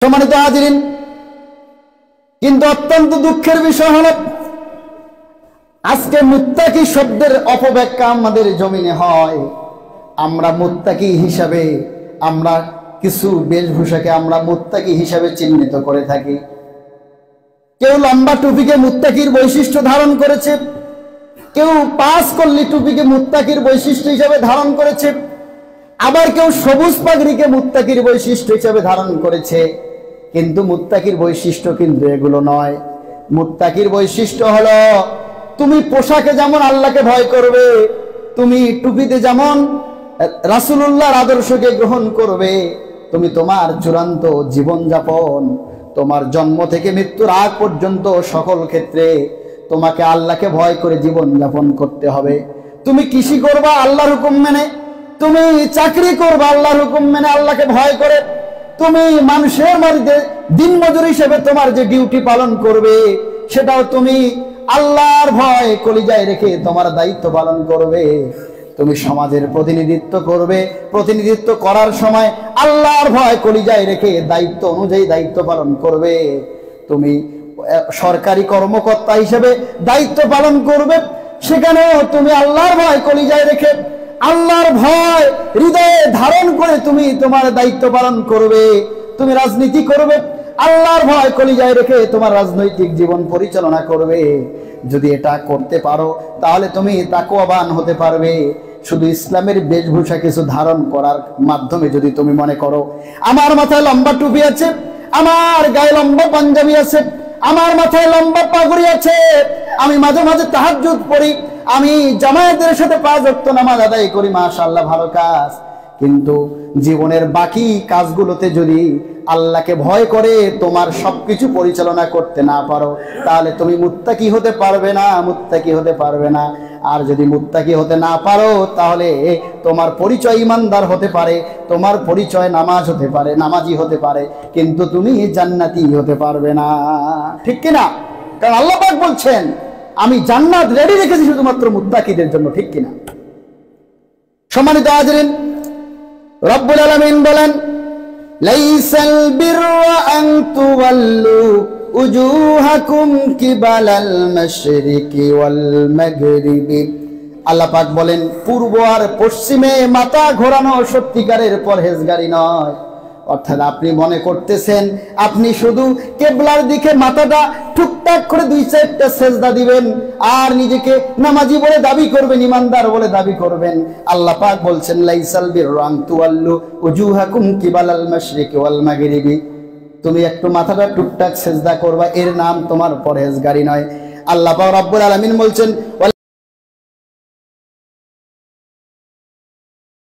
সম্মানিত হাজিরিন, কিন্তু অত্যন্ত দুঃখের বিষয় হলো আজকে মুত্তাকি শব্দের অপব্যাখ্যা আমাদের জমিনে হয়। আমরা মুত্তাকি হিসাবে আমরা কিছু বেশভূষাকে আমরা মুত্তাকি হিসাবে চিহ্নিত করে থাকি। কেউ লম্বা টুপিকে মুত্তাকির বৈশিষ্ট্য ধারণ করেছে, কেউ পাঁচ কল্লি টুপিকে মুত্তাকির বৈশিষ্ট্য হিসাবে ধারণ করেছে, আবার কেউ সবুজ পাগড়িকে মুত্তাকির বৈশিষ্ট্য হিসাবে ধারণ করেছে। কিন্তু মুত্তাকির বৈশিষ্ট্য কিন্তু এগুলো নয়। মুত্তাকির বৈশিষ্ট্য হলো তুমি পোশাকে যেমন আল্লাহকে ভয় করবে, তুমি টুপিতে যেমন রাসূলুল্লাহর আদর্শকে গ্রহণ করবে, তুমি তোমার চূড়ান্ত জীবনযাপন, তোমার জন্ম থেকে মৃত্যুর আগ পর্যন্ত সকল ক্ষেত্রে তোমাকে আল্লাহকে ভয় করে জীবনযাপন করতে হবে। তুমি কৃষি করবা আল্লাহর হুকুম মেনে, তুমি চাকরি করবা আল্লাহর হুকুম মেনে আল্লাহকে ভয় করে, তুমি মানুষের বাড়িতে দিনমজুর হিসেবে তোমার যে ডিউটি পালন করবে সেটাও তুমি আল্লাহর ভয় কলিজায় রেখে তোমার দায়িত্ব পালন করবে। তুমি সমাজের প্রতিনিধিত্ব করবে, প্রতিনিধিত্ব করার সময় আল্লাহর ভয় কলিজায় রেখে দায়িত্ব অনুযায়ী দায়িত্ব পালন করবে। তুমি সরকারি কর্মকর্তা হিসেবে দায়িত্ব পালন করবে, সেখানেও তুমি আল্লাহর ভয় কলিজায় রেখে আল্লাহর ভয় হৃদয়ে ধারণ করে তুমি তোমার দায়িত্ব পালন করবে। তুমি রাজনীতি করবে আল্লাহর ভয় কলিজায় রেখে তোমার রাজনৈতিক জীবন পরিচালনা করবে। যদি এটা করতে পারো তাহলে তুমি তাকওয়াবান হতে পারবে। শুধু ইসলামের বেশভূষা কিছু ধারণ করার মাধ্যমে যদি তুমি মনে করো আমার মাথায় লম্বা টুপি আছে, আমার গায়ে লম্বা পাঞ্জাবি আছে, আমার মাথায় লম্বা পাগড়ি আছে, আমি মাঝে মাঝে তাহাজ্জুদ পড়ি, আমি জামায়াতের সাথে 5 ওয়াক্ত নামাজ আদায় করি, মাশাআল্লাহ ভালো কাজ, কিন্তু জীবনের বাকি কাজগুলোতে যদি আল্লাহকে ভয় করে তোমার সবকিছু পরিচালনা করতে না পারো তাহলে তুমি মুত্তাকি হতে পারবে না, মুত্তাকি হতে পারবে না। আর যদি মুত্তাকি হতে না পারো তাহলে তোমার পরিচয় ইমানদার হতে পারে, তোমার পরিচয় নামাজ হতে পারে, নামাজি হতে পারে, কিন্তু তুমি জান্নাতি হতে পারবে না। ঠিক কিনা? কারণ আল্লাহ পাক বলছেন আমি জান্নাত রেডি রেখেছি শুধুমাত্র মুত্তাকিদের জন্য। ঠিক কিনা? সম্মানিত হাজিরিন, রব্বুল আলামিন বলেন লাইসাল বিররা আন তুওয়াল্লু উজুহাকুম কিবালাল মাশরিকি ওয়াল মাগরিবি। আল্লাহ পাক বলেন পূর্ব আর পশ্চিমে মাথা ঘোরানো সত্যিকারের পরহেজগারি নয়। অর্থাৎ আপনি মনে করতেছেন আপনি শুধু কিবলার দিকে মাথাটা টুকটাক করে 2-4টা সেজদা দিবেন আর নিজেকে নামাজি বলে দাবি করবেন, ইমানদার বলে দাবি করবেন। আল্লাহ পাক বলছেন লাইসাল বিররা আন তুওয়াল্লু উজুহাকুম কিবালাল মাশরিকি ওয়াল মাগরিবি। তুমি একটু মাথাটা টুকটাক সেজদা করবা, এর নাম তোমার পরহেজগারি নয়। আল্লাহ পাক রব্বুল আলামিন বলছেন